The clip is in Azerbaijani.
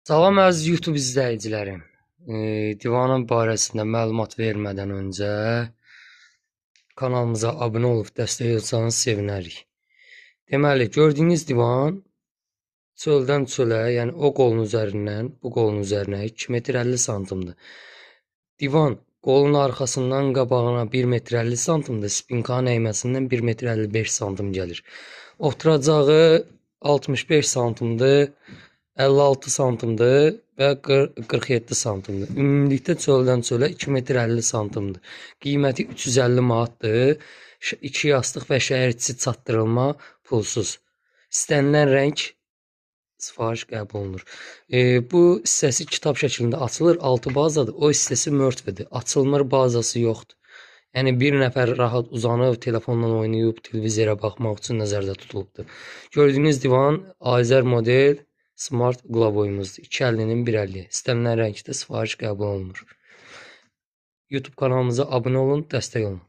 Salam əziz YouTube izləyicilərim. Divanın barəsində məlumat vermədən öncə kanalımıza abunə olub dəstək olsanız sevinərik. Deməli, gördüyünüz divan çöldən çölə, yəni o qolun üzərindən bu qolun üzərinə 2 metr 50 santimdir. Divan qolun arxasından qabağına 1 metr 50 santimdir, spinkanın əyməsindən 1 metr 55 santim gəlir. Oturacağı 65 santimdir. 56 santimdir və 47 santimdir. Ümumilikdə çöldən çölə 2 metr 50 santimdir. Qiyməti 350 manatdır. 2 yastıq və şəhər içi çatdırılma pulsuz. İstənilən rəng sifariş qəbul olunur. Bu hissəsi kitab şəklində açılır. Altı bazadır. O hissəsi mörtvedir. Açılmır, bazası yoxdur. Yəni bir nəfər rahat uzanıb telefonla oynayıb televizora baxmaq üçün nəzərdə tutulubdur. Gördüyünüz divan Azər model Smart qlavoyumuzdur. 250-nin 150. İstənilən rəngdə sifariş qəbul olunur. YouTube kanalımıza abunə olun, dəstək olun.